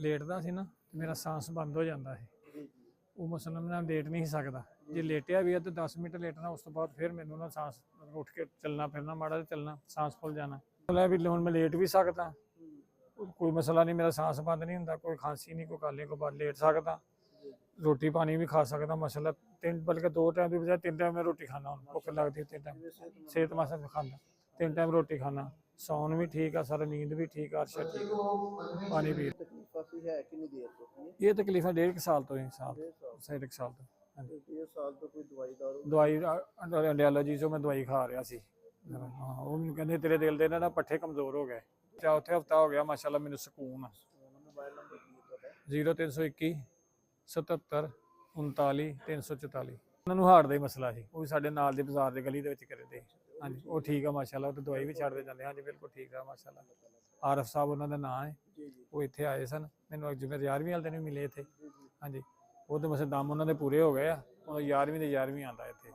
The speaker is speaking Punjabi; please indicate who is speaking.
Speaker 1: ਲੇਟਦਾ ਸੀ ਨਾ ਮੇਰਾ ਸਾਹ ਬੰਦ ਹੋ ਜਾਂਦਾ ਸੀ। ਉਹ ਮਸਲਾ ਮੈਂ ਲੇਟ ਨਹੀਂ ਸੀ ਸਕਦਾ। ਜੇ ਲੇਟਿਆ ਵੀ ਹੈ ਤਾਂ 10 ਮਿੰਟ ਲੇਟਣਾ, ਉਸ ਤੋਂ ਬਾਅਦ ਫਿਰ ਮੈਨੂੰ ਨਾ ਸਾਹ ਉੱਠ ਕੇ ਚੱਲਣਾ ਫਿਰਨਾ, ਮਾੜਾ ਜਿਹਾ ਚੱਲਣਾ, ਸਾਹ ਫੁੱਲ ਜਾਣਾ। ਮਤਲਬ ਵੀ ਹੁਣ ਮੈਂ ਲੇਟ ਵੀ ਸਕਦਾ, ਕੋਈ ਮਸਲਾ ਨਹੀਂ, ਮੇਰਾ ਸਾਹ ਬੰਦ ਨਹੀਂ ਹੁੰਦਾ, ਕੋਈ ਖਾਂਸੀ ਨਹੀਂ, ਕੋਈ ਗੱਲ ਨਹੀਂ, ਕੋਈ ਬਾਅਦ ਲੇਟ ਸਕਦਾ, ਰੋਟੀ ਪਾਣੀ ਵੀ ਖਾ ਸਕਦਾ। ਮਸਲਾ ਬਲਕਿ 2 ਟਾਈਮ ਦੀ ਬਜਾਏ 3 ਟਾਈਮ ਮੈਂ ਰੋਟੀ ਖਾਣਾ। ਹੁਣ ਭੁੱਖ ਲੱਗਦੀ 3 ਟਾਈਮ, ਸਿਹਤ ਵਾਸਤੇ ਖਾਂਦਾ 3 ਟਾਈਮ ਰੋਟੀ ਖਾਣਾ। ਸੌਣ ਵੀ ਠੀਕ ਆ, ਸਾਰਾ ਨੀਂਦ ਵੀ ਠੀਕ ਆ, ਅਰਸ਼ਾ ਠੀਕ ਆ, ਪਾਣੀ ਪੀ। ਇਹ ਤਕਲੀਫਾਂ 1.5 ਸਾਲ ਤੋਂ ਹੀ, 1.5 ਸਾਲ ਤੋਂ। ਦਵਾਈ ਐਲਰਜੀ ਚੋਂ ਮੈਂ ਦਵਾਈ ਖਾ ਰਿਹਾ ਸੀ। ਹਾਂ, ਉਹ ਮੈਨੂੰ ਕਹਿੰਦੇ ਤੇਰੇ ਦਿਲ ਦੇ ਨਾ ਪੱਠੇ ਕਮਜ਼ੋਰ ਹੋ ਗਏ। ਉੱਥੇ ਹਫਤਾ ਹੋ ਗਿਆ, ਮਾਸ਼ਾਅੱਲਾ ਮੈਨੂੰ ਸਕੂਨ ਆ। 0321 77 39 344। ਉਹਨਾਂ ਨੂੰ ਹਾਰਟ ਦਾ ਹੀ ਮਸਲਾ ਸੀ, ਉਹ ਵੀ ਸਾਡੇ ਨਾਲ ਦੇ ਬਾਜ਼ਾਰ ਦੇ ਗਲੀ ਦੇ ਵਿੱਚ ਕਰਦੇ। ਹਾਂਜੀ, ਉਹ ਠੀਕ ਆ ਮਾਸ਼ਾਅੱਲਾ, ਉਹ ਤੇ ਦਵਾਈ ਵੀ ਛੱਡਦੇ ਜਾਂਦੇ। ਹਾਂਜੀ ਬਿਲਕੁਲ ਠੀਕ ਆ ਮਾਸ਼ਾਅੱਲਾ। ਆਰਫ ਸਾਹਿਬ ਉਹਨਾਂ ਦਾ ਨਾਂ ਹੈ। ਉਹ ਇੱਥੇ ਆਏ ਸਨ, ਮੈਨੂੰ ਜਿਵੇਂ 11ਵੀਂ ਵਾਲੇ ਦਿਨ ਵੀ ਮਿਲੇ ਇੱਥੇ। ਹਾਂਜੀ, ਉਹ ਤਾਂ ਬਸ ਦਮ ਉਹਨਾਂ ਦੇ ਪੂਰੇ ਹੋ ਗਏ ਆ। ਉਹ 11ਵੀਂ ਦੇ 11ਵੀਂ ਆਉਂਦਾ ਇੱਥੇ।